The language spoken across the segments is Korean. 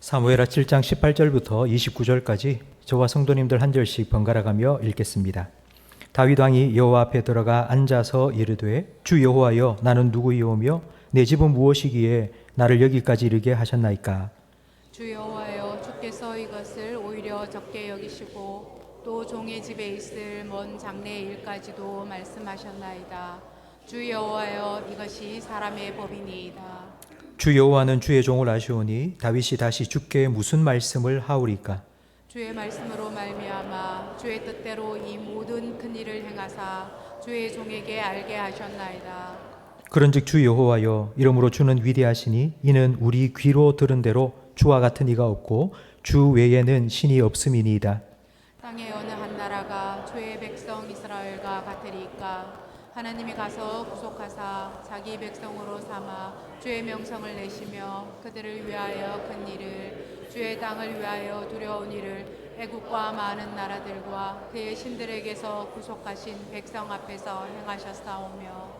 사무엘하 7장 18절부터 29절까지 저와 성도님들 한 절씩 번갈아 가며 읽겠습니다. 다윗 왕이 여호와 앞에 들어가 앉아서 이르되 주 여호와여 나는 누구이오며 내 집은 무엇이기에 나를 여기까지 이르게 하셨나이까. 주 여호와여 주께서 이것을 오히려 적게 여기시고 또 종의 집에 있을 먼 장래 일까지도 말씀하셨나이다. 주 여호와여 이것이 사람의 법이니이다. 주 여호와는 주의 종을 아시오니 다윗이 다시 주께 무슨 말씀을 하오리까. 주의 말씀으로 말미암아 주의 뜻대로 이 모든 큰 일을 행하사 주의 종에게 알게 하셨나이다. 그런즉 주 여호와여 이러므로 주는 위대하시니 이는 우리 귀로 들은 대로 주와 같은 이가 없고 주 외에는 신이 없음이니이다. 땅의 어느 한 나라가 주의 백성 이스라엘과 같으리까. 하나님이 가서 구속하사 자기 백성으로 삼아 주의 명성을 내시며 그들을 위하여 큰 일을 주의 땅을 위하여 두려운 일을 애국과 많은 나라들과 그의 신들에게서 구속하신 백성 앞에서 행하셨사오며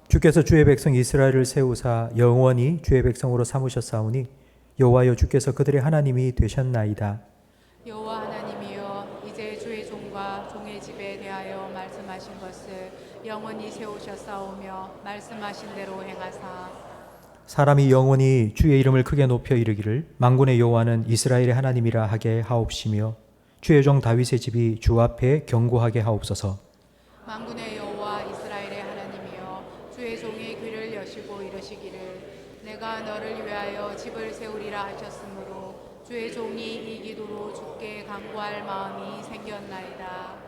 주께서 주의 백성 이스라엘을 세우사 영원히 주의 백성으로 삼으셨사오니 여호와여 주께서 그들의 하나님이 되셨나이다. 여호와 하나님이여 이제 주의 종과 종의 집에 대하여 말씀하신 것을 영원히 세우셨사오며 말씀하신 대로 행하사 사람이 영원히 주의 이름을 크게 높여 이르기를 만군의 여호와는 이스라엘의 하나님이라 하게 하옵시며 주의 종 다윗의 집이 주 앞에 견고하게 하옵소서. 만군의 여호와 이스라엘의 하나님이여 주의 종의 귀를 여시고 이르시기를 내가 너를 위하여 집을 세우리라 하셨으므로 주의 종이 이 기도로 주께 간구할 마음이 생겼나이다.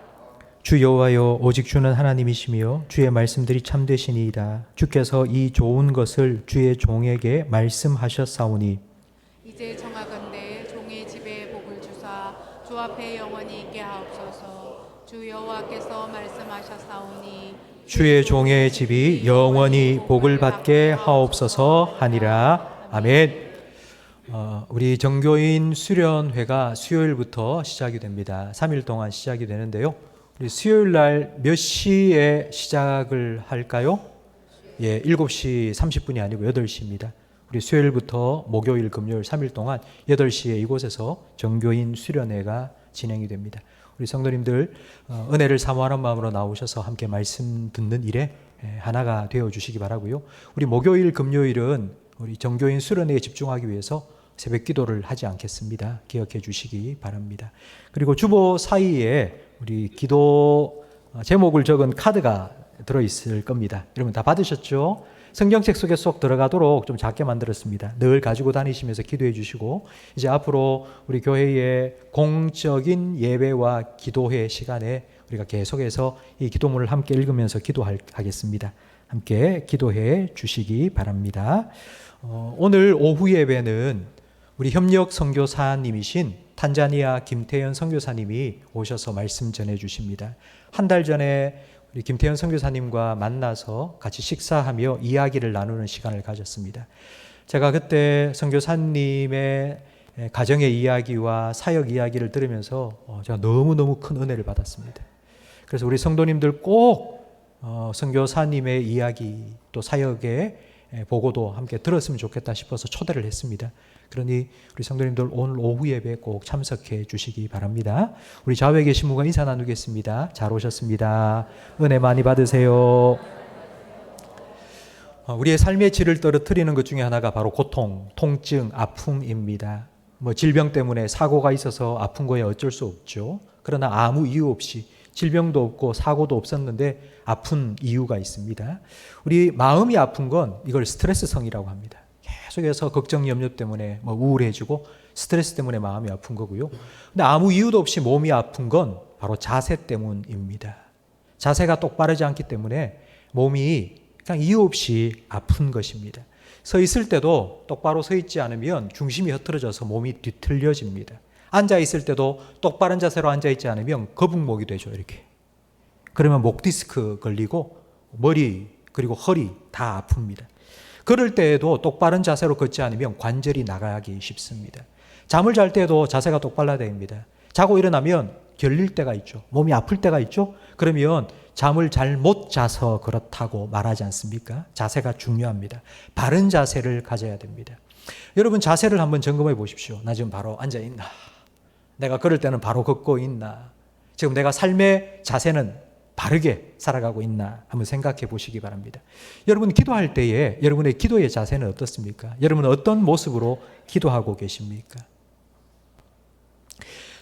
주 여호와여 오직 주는 하나님이시며 주의 말씀들이 참되시니이다. 주께서 이 좋은 것을 주의 종에게 말씀하셨사오니 이제 청하건대 종의 집에 복을 주사 주 앞에 영원히 있게 하옵소서. 주 여호와께서 말씀하셨사오니 주의 종의 집이 영원히 복을 받게 하옵소서 하니라. 아멘. 우리 정교인 수련회가 수요일부터 시작이 됩니다. 3일 동안 시작이 되는데요. 우리 수요일 날 몇 시에 시작을 할까요? 7시 30분이 아니고 8시입니다. 우리 수요일부터 목요일, 금요일 3일 동안 8시에 이곳에서 정교인 수련회가 진행이 됩니다. 우리 성도님들 은혜를 사모하는 마음으로 나오셔서 함께 말씀 듣는 일에 하나가 되어 주시기 바라고요. 우리 목요일, 금요일은 우리 정교인 수련회에 집중하기 위해서 새벽 기도를 하지 않겠습니다. 기억해 주시기 바랍니다. 그리고 주보 사이에 우리 기도 제목을 적은 카드가 들어있을 겁니다. 여러분 다 받으셨죠? 성경책 속에 쏙 들어가도록 좀 작게 만들었습니다. 늘 가지고 다니시면서 기도해 주시고 이제 앞으로 우리 교회의 공적인 예배와 기도회 시간에 우리가 계속해서 이 기도문을 함께 읽으면서 기도하겠습니다. 함께 기도해 주시기 바랍니다. 오늘 오후 예배는 우리 협력 선교사님이신 탄자니아 김태현 선교사님이 오셔서 말씀 전해 주십니다. 한 달 전에 우리 김태현 선교사님과 만나서 같이 식사하며 이야기를 나누는 시간을 가졌습니다. 제가 그때 선교사님의 가정의 이야기와 사역 이야기를 들으면서 제가 너무너무 큰 은혜를 받았습니다. 그래서 우리 성도님들 꼭 선교사님의 이야기 또 사역의 보고도 함께 들었으면 좋겠다 싶어서 초대를 했습니다. 그러니 우리 성도님들 오늘 오후 예배 꼭 참석해 주시기 바랍니다. 우리 좌우에 계신 분과 인사 나누겠습니다. 잘 오셨습니다. 은혜 많이 받으세요. 우리의 삶의 질을 떨어뜨리는 것 중에 하나가 바로 고통, 통증, 아픔입니다. 질병 때문에 사고가 있어서 아픈 거에 어쩔 수 없죠. 그러나 아무 이유 없이 질병도 없고 사고도 없었는데 아픈 이유가 있습니다. 우리 마음이 아픈 건 이걸 스트레스성이라고 합니다. 계속해서 걱정, 염려 때문에 우울해지고 스트레스 때문에 마음이 아픈 거고요. 근데 아무 이유도 없이 몸이 아픈 건 바로 자세 때문입니다. 자세가 똑바르지 않기 때문에 몸이 그냥 이유 없이 아픈 것입니다. 서 있을 때도 똑바로 서 있지 않으면 중심이 흐트러져서 몸이 뒤틀려집니다. 앉아 있을 때도 똑바른 자세로 앉아 있지 않으면 거북목이 되죠. 이렇게. 그러면 목 디스크 걸리고 머리 그리고 허리 다 아픕니다. 걸을 때에도 똑바른 자세로 걷지 않으면 관절이 나가기 쉽습니다. 잠을 잘 때도 자세가 똑바라야 됩니다. 자고 일어나면 결릴 때가 있죠. 몸이 아플 때가 있죠. 그러면 잠을 잘 못 자서 그렇다고 말하지 않습니까? 자세가 중요합니다. 바른 자세를 가져야 됩니다. 여러분 자세를 한번 점검해 보십시오. 나 지금 바로 앉아 있나? 내가 걸을 때는 바로 걷고 있나? 지금 내가 삶의 자세는 바르게 살아가고 있나? 한번 생각해 보시기 바랍니다. 여러분 기도할 때에 여러분의 기도의 자세는 어떻습니까? 여러분은 어떤 모습으로 기도하고 계십니까?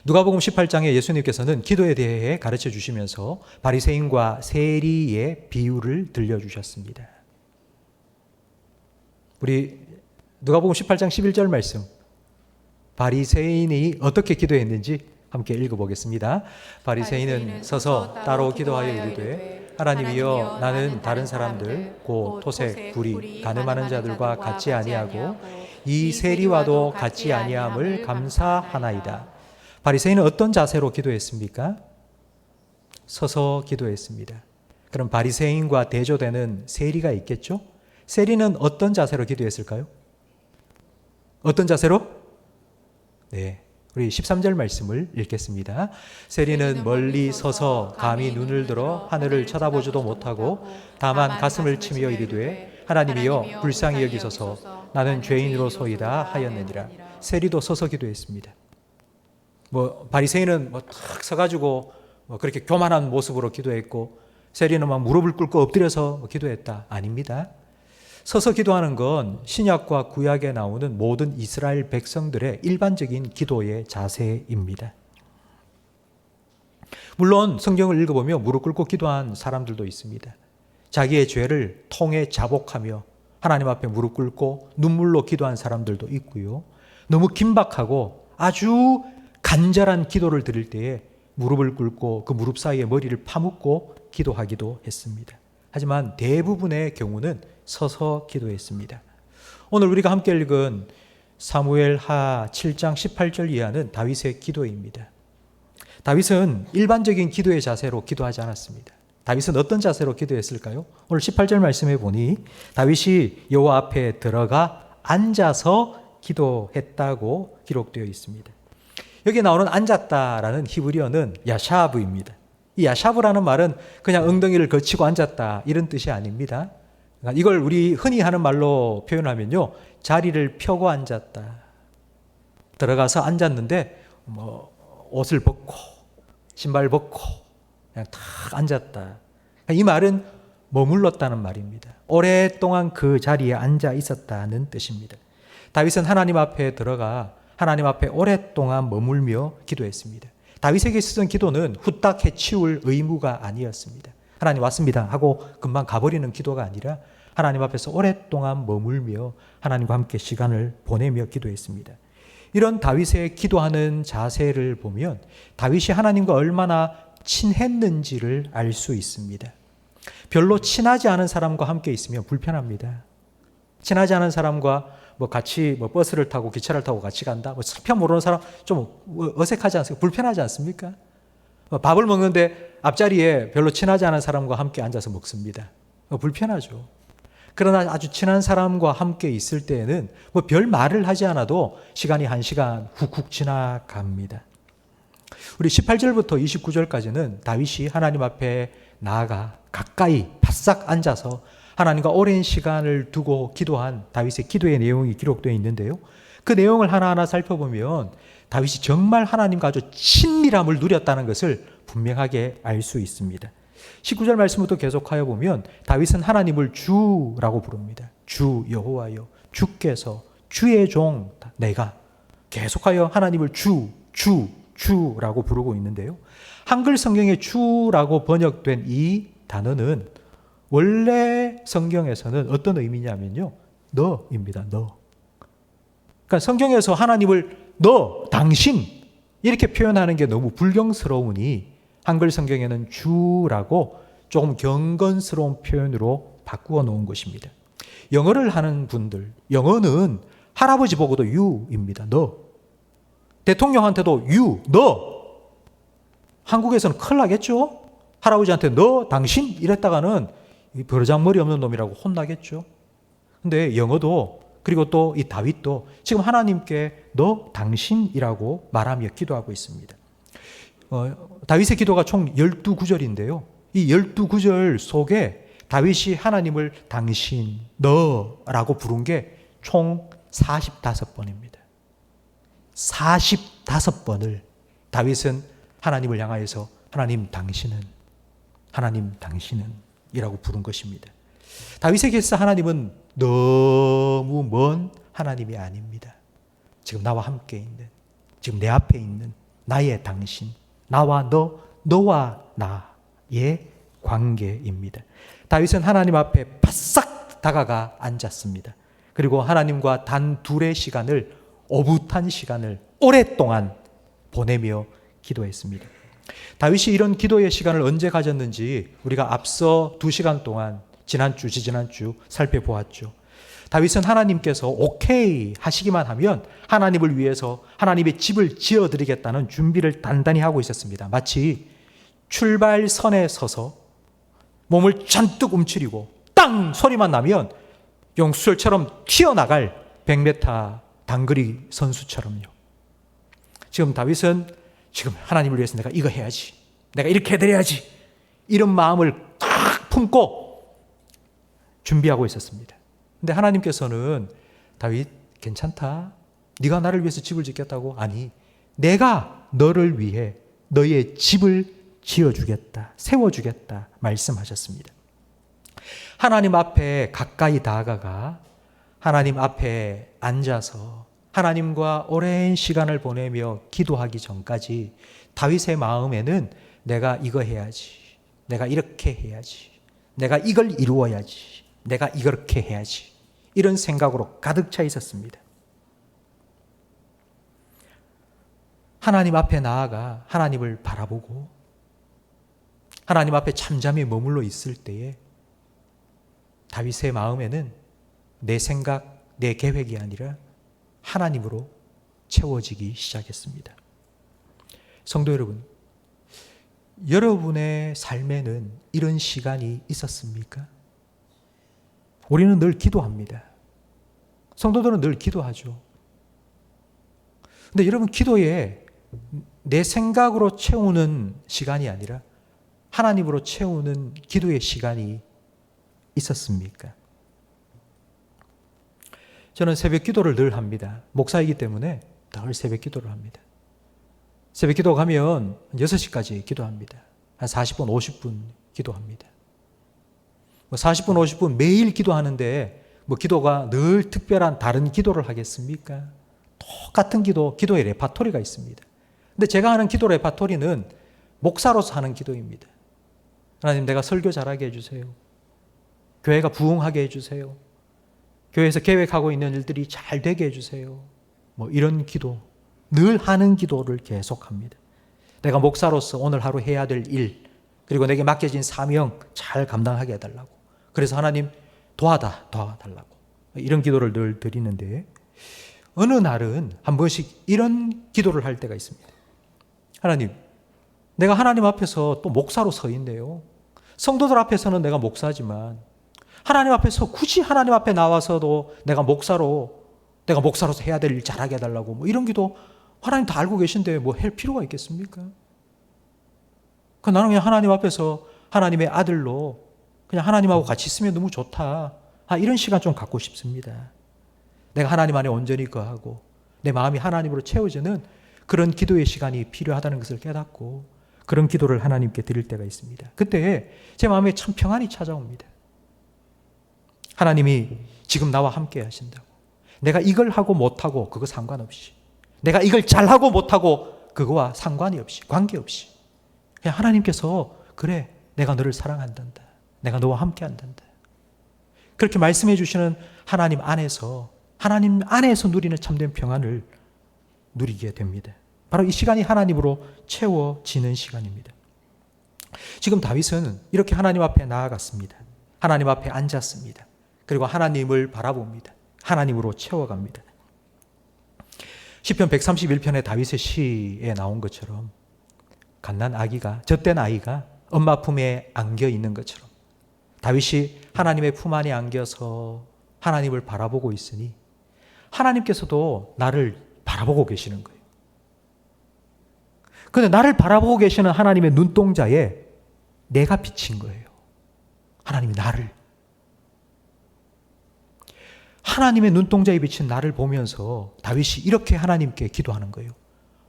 누가복음 18장에 예수님께서는 기도에 대해 가르쳐 주시면서 바리새인과 세리의 비유를 들려주셨습니다. 우리 누가복음 18장 11절 말씀, 바리새인이 어떻게 기도했는지 함께 읽어보겠습니다. 바리새인은 서서 따로 기도하여 이르되 하나님이여 나는 다른 사람들 곧 토색, 불의, 가늠하는 자들과 같이 아니하고 이 세리와도 같이 아니함을 감사하나이다. 바리새인은 어떤 자세로 기도했습니까? 서서 기도했습니다. 그럼 바리새인과 대조되는 세리가 있겠죠? 세리는 어떤 자세로 기도했을까요? 어떤 자세로? 네, 우리 13절 말씀을 읽겠습니다. 세리는 멀리 서서 감히 눈을 들어 하늘을 쳐다보지도 못하고 다만 가슴을 치며 이르되 하나님이여 불쌍히 여기소서 나는 죄인으로소이다 하였느니라. 세리도 서서 기도했습니다. 바리새인은 탁 서가지고 그렇게 교만한 모습으로 기도했고 세리는 막 무릎을 꿇고 엎드려서 기도했다. 아닙니다. 서서 기도하는 건 신약과 구약에 나오는 모든 이스라엘 백성들의 일반적인 기도의 자세입니다. 물론 성경을 읽어보며 무릎 꿇고 기도한 사람들도 있습니다. 자기의 죄를 통해 자복하며 하나님 앞에 무릎 꿇고 눈물로 기도한 사람들도 있고요. 너무 긴박하고 아주 간절한 기도를 드릴 때에 무릎을 꿇고 그 무릎 사이에 머리를 파묻고 기도하기도 했습니다. 하지만 대부분의 경우는 서서 기도했습니다. 오늘 우리가 함께 읽은 사무엘하 7장 18절 이하는 다윗의 기도입니다. 다윗은 일반적인 기도의 자세로 기도하지 않았습니다. 다윗은 어떤 자세로 기도했을까요? 오늘 18절 말씀해 보니 다윗이 여호와 앞에 들어가 앉아서 기도했다고 기록되어 있습니다. 여기 나오는 앉았다라는 히브리어는 야샤브입니다. 이 야샤브라는 말은 그냥 엉덩이를 거치고 앉았다 이런 뜻이 아닙니다. 그러니까 이걸 우리 흔히 하는 말로 표현하면요, 자리를 펴고 앉았다. 들어가서 앉았는데 옷을 벗고 신발 벗고 그냥 탁 앉았다. 이 말은 머물렀다는 말입니다. 오랫동안 그 자리에 앉아 있었다는 뜻입니다. 다윗은 하나님 앞에 들어가 하나님 앞에 오랫동안 머물며 기도했습니다. 다윗에게 있었던 기도는 후딱 해치울 의무가 아니었습니다. 하나님 왔습니다 하고 금방 가버리는 기도가 아니라 하나님 앞에서 오랫동안 머물며 하나님과 함께 시간을 보내며 기도했습니다. 이런 다윗의 기도하는 자세를 보면 다윗이 하나님과 얼마나 친했는지를 알 수 있습니다. 별로 친하지 않은 사람과 함께 있으면 불편합니다. 친하지 않은 사람과 같이 버스를 타고 기차를 타고 같이 간다. 서편 모르는 사람 좀 어색하지 않습니까? 불편하지 않습니까? 밥을 먹는데 앞자리에 별로 친하지 않은 사람과 함께 앉아서 먹습니다. 불편하죠. 그러나 아주 친한 사람과 함께 있을 때에는 별 말을 하지 않아도 시간이 1시간 훅훅 지나갑니다. 우리 18절부터 29절까지는 다윗이 하나님 앞에 나아가 가까이 바싹 앉아서 하나님과 오랜 시간을 두고 기도한 다윗의 기도의 내용이 기록되어 있는데요. 그 내용을 하나하나 살펴보면 다윗이 정말 하나님과 아주 친밀함을 누렸다는 것을 분명하게 알 수 있습니다. 19절 말씀부터 계속하여 보면 다윗은 하나님을 주라고 부릅니다. 주 여호와여, 주께서, 주의 종 내가, 계속하여 하나님을 주라고 부르고 있는데요. 한글 성경에 주라고 번역된 이 단어는 원래 성경에서는 어떤 의미냐면요, 너입니다. 너. 그러니까 성경에서 하나님을 너, 당신 이렇게 표현하는 게 너무 불경스러우니 한글 성경에는 주라고 조금 경건스러운 표현으로 바꾸어 놓은 것입니다. 영어를 하는 분들, 영어는 할아버지 보고도 you입니다. 너. 대통령한테도 you, 너. 한국에서는 큰일 나겠죠? 할아버지한테 너, 당신 이랬다가는 버르장머리 없는 놈이라고 혼나겠죠? 근데 영어도, 그리고 또 이 다윗도 지금 하나님께 너, 당신이라고 말하며 기도하고 있습니다. 다윗의 기도가 총 12구절인데요. 이 12구절 속에 다윗이 하나님을 당신, 너라고 부른 게 총 45번입니다. 45번을 다윗은 하나님을 향하여서 하나님 당신은 이라고 부른 것입니다. 다윗에게서 하나님은 너무 먼 하나님이 아닙니다. 지금 나와 함께 있는, 지금 내 앞에 있는 나의 당신, 나와 너, 너와 나의 관계입니다. 다윗은 하나님 앞에 바싹 다가가 앉았습니다. 그리고 하나님과 단 둘의 시간을, 오붓한 시간을 오랫동안 보내며 기도했습니다. 다윗이 이런 기도의 시간을 언제 가졌는지 우리가 앞서 2시간 동안 지난주, 지지난주 살펴보았죠. 다윗은 하나님께서 오케이 하시기만 하면 하나님을 위해서 하나님의 집을 지어드리겠다는 준비를 단단히 하고 있었습니다. 마치 출발선에 서서 몸을 잔뜩 움츠리고 땅 소리만 나면 용수철처럼 튀어나갈 100m 단거리 선수처럼요. 지금 다윗은 지금 하나님을 위해서 내가 이거 해야지, 내가 이렇게 해드려야지, 이런 마음을 딱 품고 준비하고 있었습니다. 근데 하나님께서는 다윗 괜찮다, 네가 나를 위해서 집을 짓겠다고? 아니, 내가 너를 위해 너의 집을 지어주겠다, 세워주겠다 말씀하셨습니다. 하나님 앞에 가까이 다가가 하나님 앞에 앉아서 하나님과 오랜 시간을 보내며 기도하기 전까지 다윗의 마음에는 내가 이거 해야지, 내가 이렇게 해야지, 내가 이걸 이루어야지, 내가 이렇게 해야지, 이런 생각으로 가득 차 있었습니다. 하나님 앞에 나아가 하나님을 바라보고 하나님 앞에 잠잠히 머물러 있을 때에 다윗의 마음에는 내 생각, 내 계획이 아니라 하나님으로 채워지기 시작했습니다. 성도 여러분, 여러분의 삶에는 이런 시간이 있었습니까? 우리는 늘 기도합니다. 성도들은 늘 기도하죠. 근데 여러분, 기도에 내 생각으로 채우는 시간이 아니라 하나님으로 채우는 기도의 시간이 있었습니까? 저는 새벽 기도를 늘 합니다. 목사이기 때문에 늘 새벽 기도를 합니다. 새벽 기도 가면 6시까지 기도합니다. 한 40분, 50분 기도합니다. 40분, 50분 매일 기도하는데 기도가 늘 특별한 다른 기도를 하겠습니까? 똑같은 기도의 레파토리가 있습니다. 근데 제가 하는 기도 레파토리는 목사로서 하는 기도입니다. 하나님, 내가 설교 잘하게 해주세요. 교회가 부흥하게 해주세요. 교회에서 계획하고 있는 일들이 잘 되게 해주세요. 이런 기도, 늘 하는 기도를 계속합니다. 내가 목사로서 오늘 하루 해야 될 일, 그리고 내게 맡겨진 사명 잘 감당하게 해달라고. 그래서 하나님 도와달라고. 이런 기도를 늘 드리는데, 어느 날은 한 번씩 이런 기도를 할 때가 있습니다. 하나님, 내가 하나님 앞에서 또 목사로 서 있네요. 성도들 앞에서는 내가 목사지만 하나님 앞에서 굳이 하나님 앞에 나와서도 내가 목사로서 해야 될 일 잘하게 해달라고 이런 기도 하나님 다 알고 계신데 할 필요가 있겠습니까? 나는 그냥 하나님 앞에서 하나님의 아들로 그냥 하나님하고 같이 있으면 너무 좋다. 이런 시간 좀 갖고 싶습니다. 내가 하나님 안에 온전히 거하고 내 마음이 하나님으로 채워지는 그런 기도의 시간이 필요하다는 것을 깨닫고 그런 기도를 하나님께 드릴 때가 있습니다. 그때 제 마음에 참 평안이 찾아옵니다. 하나님이 지금 나와 함께 하신다고. 내가 이걸 하고 못하고 그거 상관없이, 내가 이걸 잘하고 못하고 그거와 상관이 없이, 관계없이 그냥 하나님께서 그래, 내가 너를 사랑한단다, 내가 너와 함께 한단다, 그렇게 말씀해 주시는 하나님 안에서 누리는 참된 평안을 누리게 됩니다. 바로 이 시간이 하나님으로 채워지는 시간입니다. 지금 다윗은 이렇게 하나님 앞에 나아갔습니다. 하나님 앞에 앉았습니다. 그리고 하나님을 바라봅니다. 하나님으로 채워갑니다. 시편 131편의 다윗의 시에 나온 것처럼 젖된 아이가 엄마 품에 안겨 있는 것처럼 다윗이 하나님의 품 안에 안겨서 하나님을 바라보고 있으니 하나님께서도 나를 바라보고 계시는 거예요. 그런데 나를 바라보고 계시는 하나님의 눈동자에 내가 비친 거예요. 하나님이 나를. 하나님의 눈동자에 비친 나를 보면서 다윗이 이렇게 하나님께 기도하는 거예요.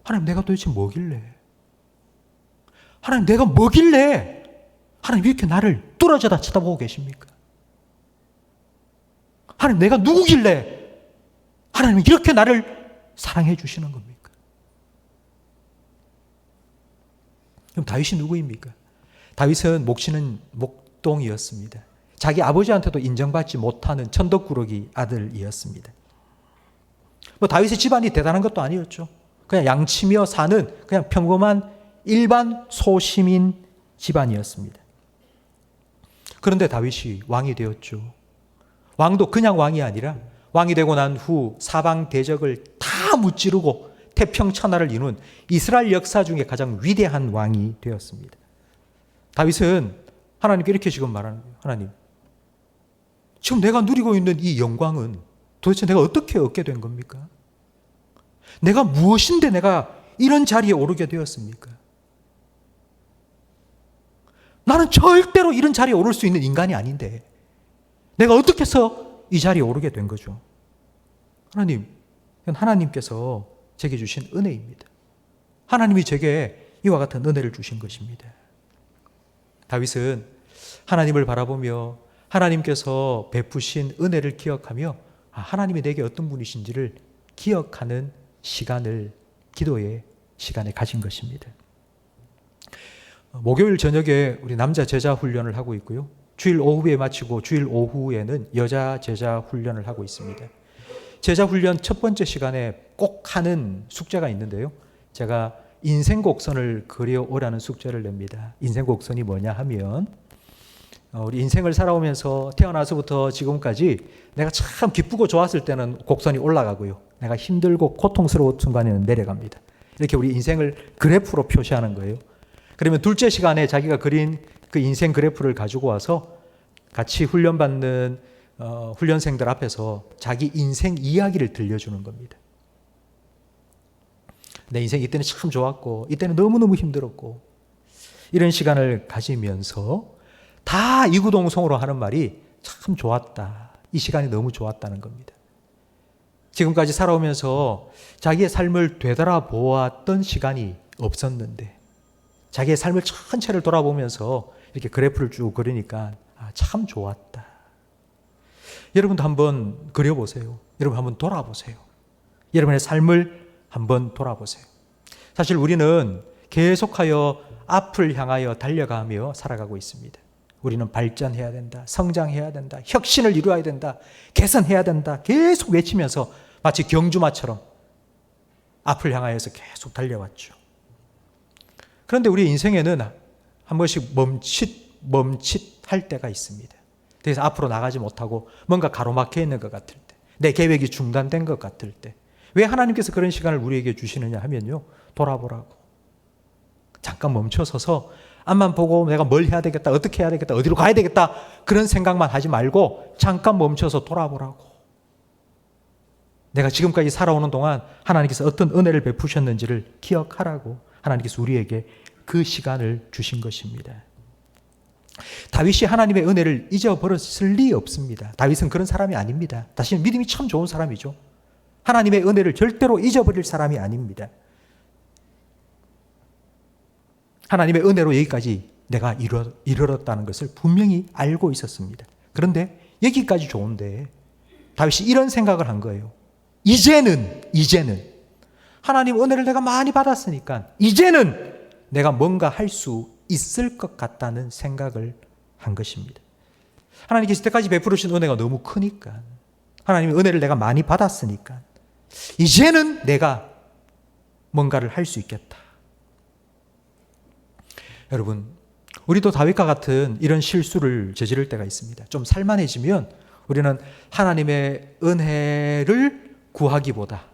하나님, 내가 도대체 뭐길래? 하나님, 내가 뭐길래? 하나님, 이렇게 나를 뚫어져다 쳐다보고 계십니까? 하나님, 내가 누구길래 하나님 이렇게 나를 사랑해 주시는 겁니까? 그럼 다윗이 누구입니까? 다윗은 목치는 목동이었습니다. 자기 아버지한테도 인정받지 못하는 천덕꾸러기 아들이었습니다. 다윗의 집안이 대단한 것도 아니었죠. 그냥 양치며 사는 그냥 평범한 일반 소시민 집안이었습니다. 그런데 다윗이 왕이 되었죠. 왕도 그냥 왕이 아니라 왕이 되고 난 후 사방 대적을 다 무찌르고 태평천하를 이룬 이스라엘 역사 중에 가장 위대한 왕이 되었습니다. 다윗은 하나님께 이렇게 지금 말하는 거예요. 하나님, 지금 내가 누리고 있는 이 영광은 도대체 내가 어떻게 얻게 된 겁니까? 내가 무엇인데 내가 이런 자리에 오르게 되었습니까? 나는 절대로 이런 자리에 오를 수 있는 인간이 아닌데 내가 어떻게 해서 이 자리에 오르게 된 거죠? 하나님, 하나님께서 제게 주신 은혜입니다. 하나님이 제게 이와 같은 은혜를 주신 것입니다. 다윗은 하나님을 바라보며 하나님께서 베푸신 은혜를 기억하며 하나님이 내게 어떤 분이신지를 기억하는 시간을, 기도의 시간에 가진 것입니다. 목요일 저녁에 우리 남자 제자 훈련을 하고 있고요. 주일 오후에 마치고 주일 오후에는 여자 제자 훈련을 하고 있습니다. 제자 훈련 첫 번째 시간에 꼭 하는 숙제가 있는데요. 제가 인생곡선을 그려오라는 숙제를 냅니다. 인생곡선이 뭐냐 하면 우리 인생을 살아오면서 태어나서부터 지금까지 내가 참 기쁘고 좋았을 때는 곡선이 올라가고요. 내가 힘들고 고통스러운 순간에는 내려갑니다. 이렇게 우리 인생을 그래프로 표시하는 거예요. 그러면 둘째 시간에 자기가 그린 그 인생 그래프를 가지고 와서 같이 훈련받는 훈련생들 앞에서 자기 인생 이야기를 들려주는 겁니다. 내 인생 이때는 참 좋았고 이때는 너무너무 힘들었고 이런 시간을 가지면서 다 이구동성으로 하는 말이 참 좋았다. 이 시간이 너무 좋았다는 겁니다. 지금까지 살아오면서 자기의 삶을 되돌아보았던 시간이 없었는데 자기의 삶을 전체를 돌아보면서 이렇게 그래프를 쭉 그리니까 참 좋았다. 여러분도 한번 그려보세요. 여러분 한번 돌아보세요. 여러분의 삶을 한번 돌아보세요. 사실 우리는 계속하여 앞을 향하여 달려가며 살아가고 있습니다. 우리는 발전해야 된다. 성장해야 된다. 혁신을 이루어야 된다. 개선해야 된다. 계속 외치면서 마치 경주마처럼 앞을 향하여서 계속 달려왔죠. 그런데 우리 인생에는 한 번씩 멈칫할 때가 있습니다. 그래서 앞으로 나가지 못하고 뭔가 가로막혀 있는 것 같을 때, 내 계획이 중단된 것 같을 때, 왜 하나님께서 그런 시간을 우리에게 주시느냐 하면요, 돌아보라고. 잠깐 멈춰서서 앞만 보고 내가 뭘 해야 되겠다, 어떻게 해야 되겠다, 어디로 가야 되겠다, 그런 생각만 하지 말고 잠깐 멈춰서 돌아보라고. 내가 지금까지 살아오는 동안 하나님께서 어떤 은혜를 베푸셨는지를 기억하라고 하나님께서 우리에게 그 시간을 주신 것입니다. 다윗이 하나님의 은혜를 잊어버렸을 리 없습니다. 다윗은 그런 사람이 아닙니다. 다시는 믿음이 참 좋은 사람이죠. 하나님의 은혜를 절대로 잊어버릴 사람이 아닙니다. 하나님의 은혜로 여기까지 내가 이르렀다는 것을 분명히 알고 있었습니다. 그런데 여기까지 좋은데 다윗이 이런 생각을 한 거예요. 이제는 하나님 은혜를 내가 많이 받았으니까 이제는 내가 뭔가 할 수 있을 것 같다는 생각을 한 것입니다. 하나님께서 이때까지 베풀으신 은혜가 너무 크니까, 하나님의 은혜를 내가 많이 받았으니까 이제는 내가 뭔가를 할 수 있겠다. 여러분, 우리도 다윗과 같은 이런 실수를 저지를 때가 있습니다. 좀 살만해지면 우리는 하나님의 은혜를 구하기보다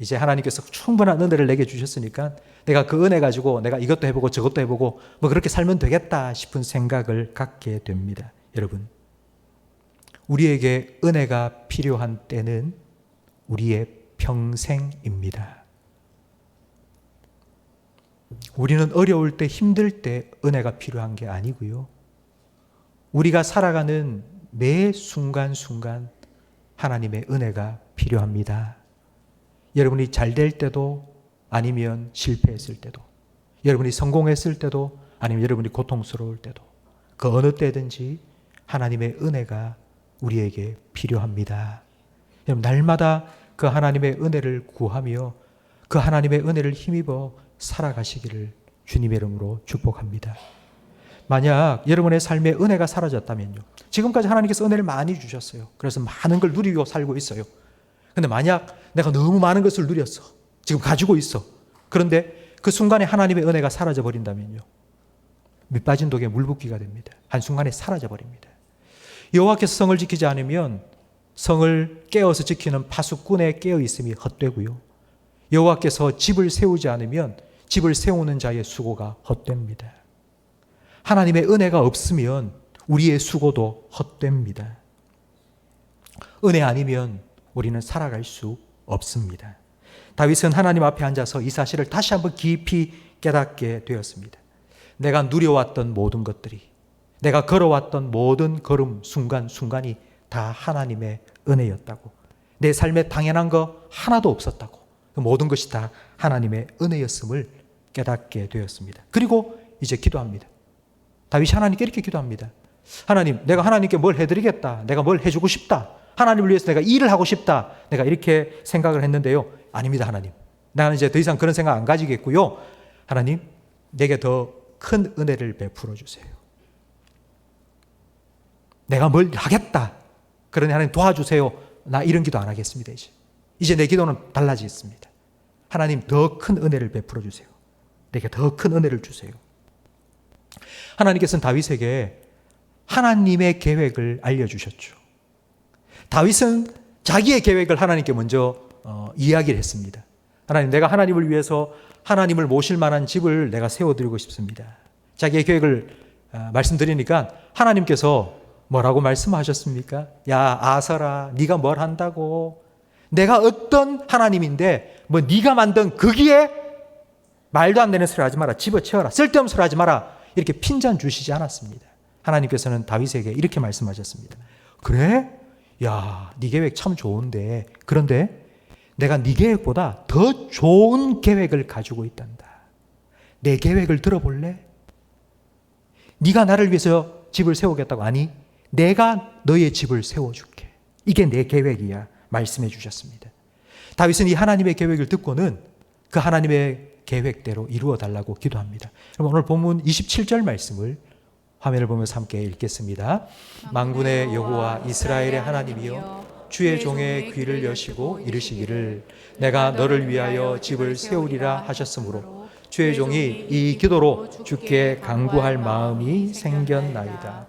이제 하나님께서 충분한 은혜를 내게 주셨으니까 내가 그 은혜 가지고 내가 이것도 해보고 저것도 해보고 뭐 그렇게 살면 되겠다 싶은 생각을 갖게 됩니다. 여러분, 우리에게 은혜가 필요한 때는 우리의 평생입니다. 우리는 어려울 때, 힘들 때 은혜가 필요한 게 아니고요. 우리가 살아가는 매 순간순간 하나님의 은혜가 필요합니다. 여러분이 잘 될 때도 아니면 실패했을 때도, 여러분이 성공했을 때도 아니면 여러분이 고통스러울 때도, 그 어느 때든지 하나님의 은혜가 우리에게 필요합니다. 여러분, 날마다 그 하나님의 은혜를 구하며 그 하나님의 은혜를 힘입어 살아가시기를 주님의 이름으로 축복합니다. 만약 여러분의 삶에 은혜가 사라졌다면요, 지금까지 하나님께서 은혜를 많이 주셨어요. 그래서 많은 걸 누리고 살고 있어요. 근데 만약 내가 너무 많은 것을 누렸어, 지금 가지고 있어, 그런데 그 순간에 하나님의 은혜가 사라져 버린다면요, 밑 빠진 독에 물 붓기가 됩니다. 한순간에 사라져 버립니다. 여호와께서 성을 지키지 않으면 성을 깨어서 지키는 파수꾼의 깨어 있음이 헛되고요, 여호와께서 집을 세우지 않으면 집을 세우는 자의 수고가 헛됩니다. 하나님의 은혜가 없으면 우리의 수고도 헛됩니다. 은혜 아니면 우리는 살아갈 수 없습니다. 다윗은 하나님 앞에 앉아서 이 사실을 다시 한번 깊이 깨닫게 되었습니다. 내가 누려왔던 모든 것들이, 내가 걸어왔던 모든 걸음 순간순간이 다 하나님의 은혜였다고, 내 삶에 당연한 거 하나도 없었다고, 그 모든 것이 다 하나님의 은혜였음을 깨닫게 되었습니다. 그리고 이제 기도합니다. 다윗이 하나님께 이렇게 기도합니다. 하나님, 내가 하나님께 뭘 해드리겠다, 내가 뭘 해주고 싶다, 하나님을 위해서 내가 일을 하고 싶다, 내가 이렇게 생각을 했는데요, 아닙니다. 하나님, 나는 이제 더 이상 그런 생각 안 가지겠고요, 하나님, 내게 더 큰 은혜를 베풀어 주세요. 내가 뭘 하겠다, 그러니 하나님 도와주세요, 나 이런 기도 안 하겠습니다. 이제 내 기도는 달라지겠습니다. 하나님, 더 큰 은혜를 베풀어 주세요. 내게 더 큰 은혜를 주세요. 하나님께서는 다윗에게 하나님의 계획을 알려주셨죠. 다윗은 자기의 계획을 하나님께 먼저 이야기를 했습니다. 하나님, 내가 하나님을 위해서 하나님을 모실 만한 집을 내가 세워드리고 싶습니다. 자기의 계획을 말씀드리니까 하나님께서 뭐라고 말씀하셨습니까? 야, 아서라, 네가 뭘 한다고? 내가 어떤 하나님인데 뭐 네가 만든 거기에 말도 안 되는 소리 하지 마라, 집어치워라, 쓸데없는 소리 하지 마라, 이렇게 핀잔 주시지 않았습니다. 하나님께서는 다윗에게 이렇게 말씀하셨습니다. 그래? 야, 네 계획 참 좋은데, 그런데 내가 네 계획보다 더 좋은 계획을 가지고 있단다. 내 계획을 들어볼래? 네가 나를 위해서 집을 세우겠다고? 아니, 내가 너의 집을 세워줄게. 이게 내 계획이야, 말씀해 주셨습니다. 다윗은 이 하나님의 계획을 듣고는 그 하나님의 계획대로 이루어 달라고 기도합니다. 그럼 오늘 본문 27절 말씀을 화면을 보면서 함께 읽겠습니다. 만군의 여호와 이스라엘의 하나님이여, 주의 종의 귀를 여시고 이르시기를 내가 너를 위하여 집을 세우리라 하셨으므로 주의 종이 이 기도로 주께 간구할 마음이 생겼나이다.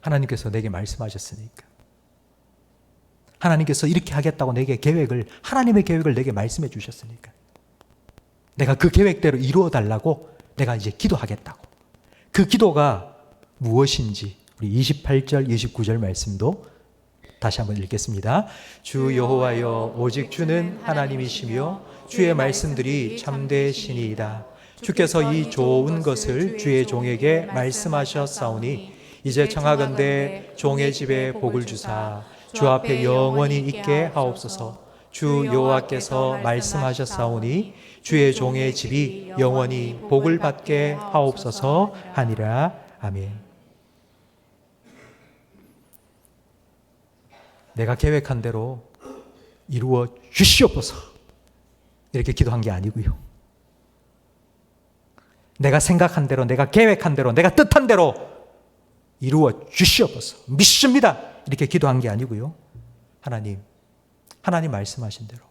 하나님께서 내게 말씀하셨으니까, 하나님께서 이렇게 하겠다고 내게 계획을, 하나님의 계획을 내게 말씀해 주셨으니까 내가 그 계획대로 이루어 달라고 내가 이제 기도하겠다고. 그 기도가 무엇인지 우리 28절, 29절 말씀도 다시 한번 읽겠습니다. 주 여호와여, 오직 주는 하나님이시며 주의 말씀들이 참되시니이다. 주께서 이 좋은 것을 주의 종에게 말씀하셨사오니 이제 청하건대 종의 집에 복을 주사 주 앞에 영원히 있게 하옵소서. 주 여호와께서 말씀하셨사오니 주의 종의 집이 영원히 복을 받게 하옵소서 하니라. 아멘. 내가 계획한 대로 이루어 주시옵소서, 이렇게 기도한 게 아니고요, 내가 생각한 대로, 내가 계획한 대로, 내가 뜻한 대로 이루어 주시옵소서, 믿습니다, 이렇게 기도한 게 아니고요, 하나님 말씀하신 대로,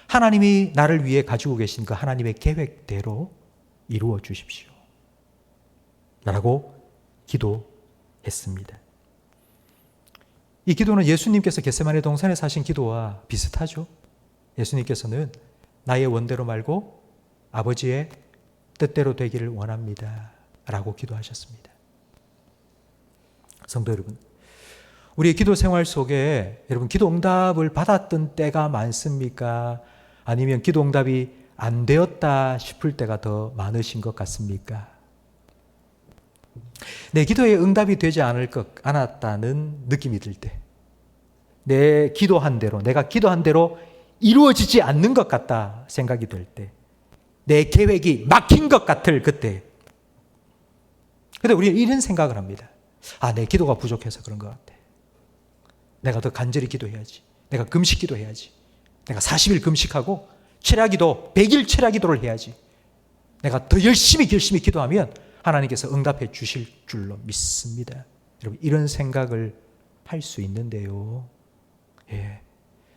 하나님이 나를 위해 가지고 계신 그 하나님의 계획대로 이루어 주십시오 라고 기도했습니다. 이 기도는 예수님께서 겟세마네 동산에서 하신 기도와 비슷하죠. 예수님께서는 나의 원대로 말고 아버지의 뜻대로 되기를 원합니다 라고 기도하셨습니다. 성도 여러분, 우리의 기도 생활 속에 여러분 기도 응답을 받았던 때가 많습니까? 아니면 기도 응답이 안 되었다 싶을 때가 더 많으신 것 같습니까? 내 기도에 응답이 되지 않았다는 느낌이 들 때, 내 기도한 대로, 내가 기도한 대로 이루어지지 않는 것 같다 생각이 될 때, 내 계획이 막힌 것 같을 그때, 근데 우리는 이런 생각을 합니다. 내 기도가 부족해서 그런 것 같아. 내가 더 간절히 기도해야지. 내가 금식 기도해야지. 내가 40일 금식하고 철야기도 100일 철야기도를 해야지. 내가 더 열심히 기도하면 하나님께서 응답해 주실 줄로 믿습니다. 여러분, 이런 생각을 할 수 있는데요.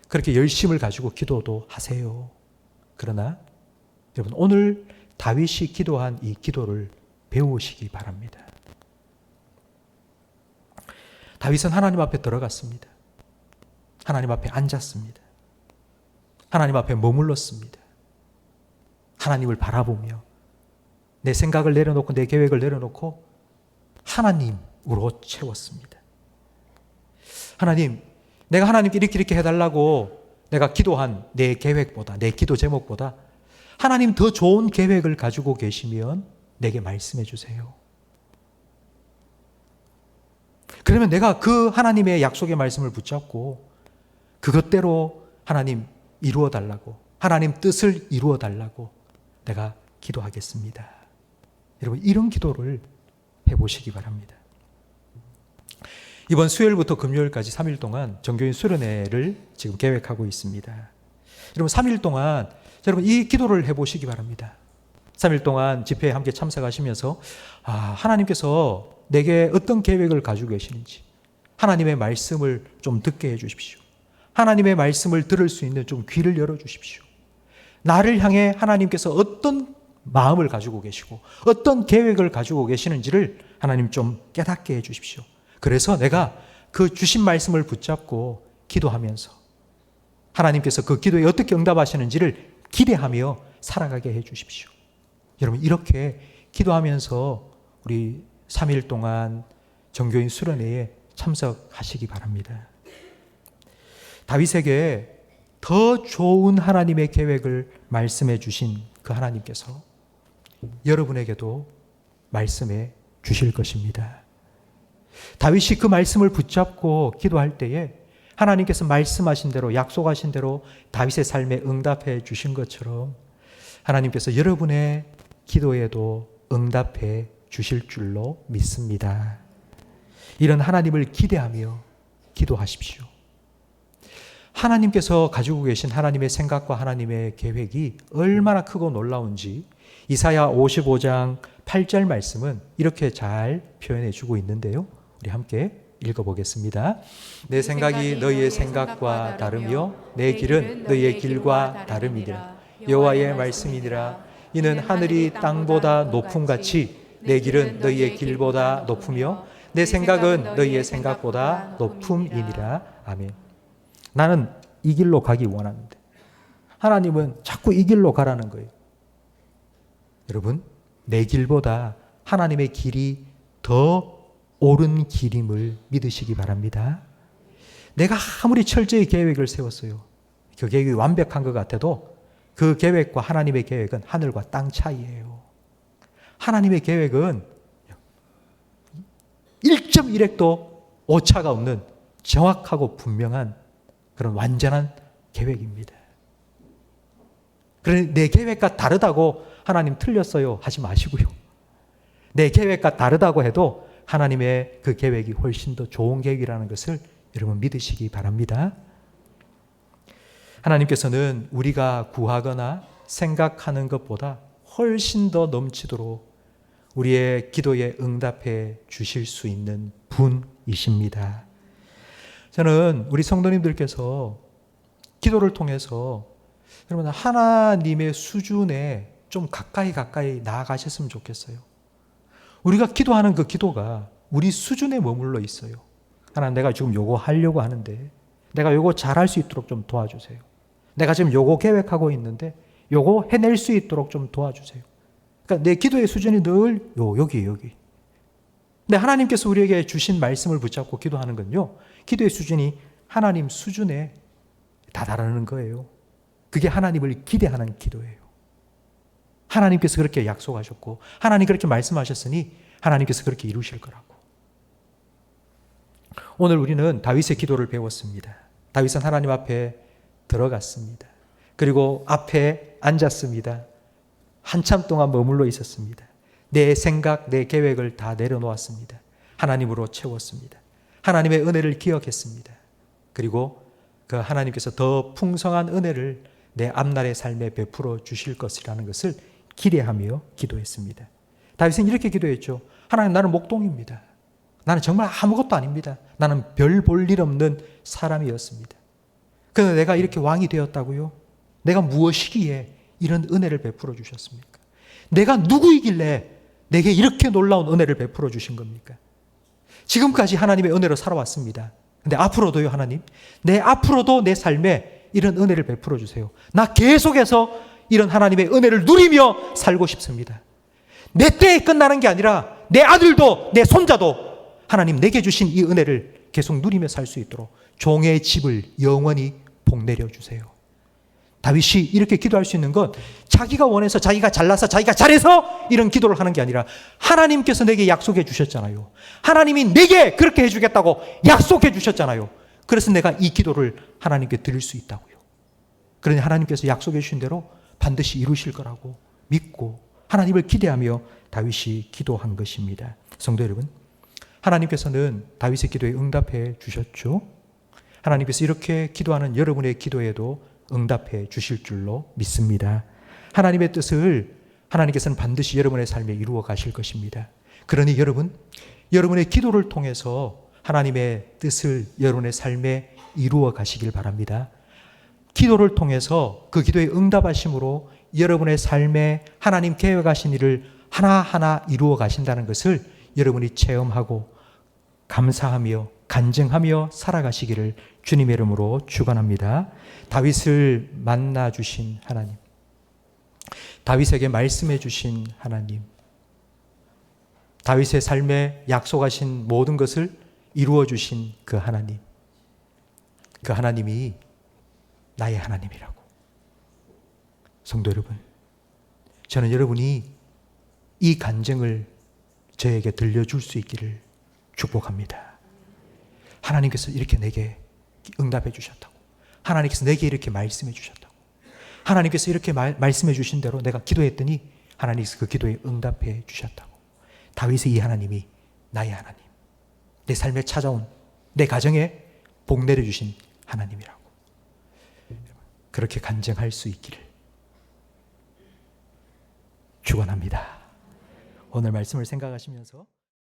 그렇게 열심을 가지고 기도도 하세요. 그러나 여러분, 오늘 다윗이 기도한 이 기도를 배우시기 바랍니다. 다윗은 하나님 앞에 들어갔습니다. 하나님 앞에 앉았습니다. 하나님 앞에 머물렀습니다. 하나님을 바라보며 내 생각을 내려놓고 내 계획을 내려놓고 하나님으로 채웠습니다. 하나님, 내가 하나님께 이렇게 해달라고 내가 기도한 내 계획보다, 내 기도 제목보다 하나님 더 좋은 계획을 가지고 계시면 내게 말씀해 주세요. 그러면 내가 그 하나님의 약속의 말씀을 붙잡고 그것대로 하나님 이루어 달라고, 하나님 뜻을 이루어 달라고 내가 기도하겠습니다. 여러분, 이런 기도를 해보시기 바랍니다. 이번 수요일부터 금요일까지 3일 동안 정교인 수련회를 지금 계획하고 있습니다. 여러분, 3일 동안 여러분 이 기도를 해보시기 바랍니다. 3일 동안 집회에 함께 참석하시면서 하나님께서 내게 어떤 계획을 가지고 계시는지 하나님의 말씀을 좀 듣게 해 주십시오. 하나님의 말씀을 들을 수 있는 좀 귀를 열어 주십시오. 나를 향해 하나님께서 어떤 마음을 가지고 계시고 어떤 계획을 가지고 계시는지를 하나님 좀 깨닫게 해 주십시오. 그래서 내가 그 주신 말씀을 붙잡고 기도하면서 하나님께서 그 기도에 어떻게 응답하시는지를 기대하며 살아가게 해 주십시오. 여러분, 이렇게 기도하면서 우리 3일 동안 정교인 수련회에 참석하시기 바랍니다. 다윗에게 더 좋은 하나님의 계획을 말씀해 주신 그 하나님께서 여러분에게도 말씀해 주실 것입니다. 다윗이 그 말씀을 붙잡고 기도할 때에 하나님께서 말씀하신 대로, 약속하신 대로 다윗의 삶에 응답해 주신 것처럼 하나님께서 여러분의 기도에도 응답해 주실 줄로 믿습니다. 이런 하나님을 기대하며 기도하십시오. 하나님께서 가지고 계신 하나님의 생각과 하나님의 계획이 얼마나 크고 놀라운지 이사야 55장 8절 말씀은 이렇게 잘 표현해 주고 있는데요. 우리 함께 읽어보겠습니다. 내 생각이 너희의 생각과 다르며 내 길은 너희의 길과 다름이니라. 여호와의 말씀이니라. 이는 하늘이 땅보다 높음같이 내 길은 너희의 길보다 높으며 내 생각은 너희의 생각보다 높음이니라. 아멘. 나는 이 길로 가기 원하는데 하나님은 자꾸 이 길로 가라는 거예요. 여러분, 내 길보다 하나님의 길이 더 옳은 길임을 믿으시기 바랍니다. 내가 아무리 철저히 계획을 세웠어요. 그 계획이 완벽한 것 같아도 그 계획과 하나님의 계획은 하늘과 땅 차이예요. 하나님의 계획은 1.1획도 오차가 없는 정확하고 분명한 그런 완전한 계획입니다. 그러니 내 계획과 다르다고 하나님 틀렸어요 하지 마시고요. 내 계획과 다르다고 해도 하나님의 그 계획이 훨씬 더 좋은 계획이라는 것을 여러분 믿으시기 바랍니다. 하나님께서는 우리가 구하거나 생각하는 것보다 훨씬 더 넘치도록 우리의 기도에 응답해 주실 수 있는 분이십니다. 저는 우리 성도님들께서 기도를 통해서 여러분 하나님의 수준에 좀 가까이 나아가셨으면 좋겠어요. 우리가 기도하는 그 기도가 우리 수준에 머물러 있어요. 하나님, 내가 지금 요거 하려고 하는데 내가 요거 잘할 수 있도록 좀 도와주세요. 내가 지금 요거 계획하고 있는데 요거 해낼 수 있도록 좀 도와주세요. 그러니까 내 기도의 수준이 늘 여기. 근데 하나님께서 우리에게 주신 말씀을 붙잡고 기도하는 건요, 기도의 수준이 하나님 수준에 다다르는 거예요. 그게 하나님을 기대하는 기도예요. 하나님께서 그렇게 약속하셨고 하나님 그렇게 말씀하셨으니 하나님께서 그렇게 이루실 거라고. 오늘 우리는 다윗의 기도를 배웠습니다. 다윗은 하나님 앞에 들어갔습니다. 그리고 앞에 앉았습니다. 한참 동안 머물러 있었습니다. 내 생각, 내 계획을 다 내려놓았습니다. 하나님으로 채웠습니다. 하나님의 은혜를 기억했습니다. 그리고 그 하나님께서 더 풍성한 은혜를 내 앞날의 삶에 베풀어 주실 것이라는 것을 기대하며 기도했습니다. 다윗은 이렇게 기도했죠. 하나님, 나는 목동입니다. 나는 정말 아무것도 아닙니다. 나는 별 볼 일 없는 사람이었습니다. 그런데 내가 이렇게 왕이 되었다고요? 내가 무엇이기에 이런 은혜를 베풀어 주셨습니까? 내가 누구이길래 내게 이렇게 놀라운 은혜를 베풀어 주신 겁니까? 지금까지 하나님의 은혜로 살아왔습니다. 근데 앞으로도요, 하나님, 앞으로도 내 삶에 이런 은혜를 베풀어 주세요. 나 계속해서 이런 하나님의 은혜를 누리며 살고 싶습니다. 내 때에 끝나는 게 아니라 내 아들도 내 손자도 하나님 내게 주신 이 은혜를 계속 누리며 살 수 있도록 종의 집을 영원히 복내려 주세요. 다윗이 이렇게 기도할 수 있는 건 자기가 원해서, 자기가 잘나서, 자기가 잘해서 이런 기도를 하는 게 아니라 하나님께서 내게 약속해 주셨잖아요. 하나님이 내게 그렇게 해주겠다고 약속해 주셨잖아요. 그래서 내가 이 기도를 하나님께 드릴 수 있다고요. 그러니 하나님께서 약속해 주신 대로 반드시 이루실 거라고 믿고 하나님을 기대하며 다윗이 기도한 것입니다. 성도 여러분, 하나님께서는 다윗의 기도에 응답해 주셨죠. 하나님께서 이렇게 기도하는 여러분의 기도에도 응답해 주실 줄로 믿습니다. 하나님의 뜻을 하나님께서는 반드시 여러분의 삶에 이루어 가실 것입니다. 그러니 여러분의 기도를 통해서 하나님의 뜻을 여러분의 삶에 이루어 가시길 바랍니다. 기도를 통해서 그 기도에 응답하심으로 여러분의 삶에 하나님 계획하신 일을 하나하나 이루어 가신다는 것을 여러분이 체험하고 감사하며 간증하며 살아가시기를 주님의 이름으로 축원합니다. 다윗을 만나 주신 하나님, 다윗에게 말씀해 주신 하나님, 다윗의 삶에 약속하신 모든 것을 이루어 주신 그 하나님, 그 하나님이 나의 하나님이라고. 성도 여러분, 저는 여러분이 이 간증을 저에게 들려줄 수 있기를 축복합니다. 하나님께서 이렇게 내게 응답해 주셨다고. 하나님께서 내게 이렇게 말씀해 주셨다고. 하나님께서 이렇게 말씀해 주신 대로 내가 기도했더니 하나님께서 그 기도에 응답해 주셨다고. 다윗의 이 하나님이 나의 하나님, 내 삶에 찾아온 내 가정에 복 내려주신 하나님이라고. 그렇게 간증할 수 있기를 축원합니다. 오늘 말씀을 생각하시면서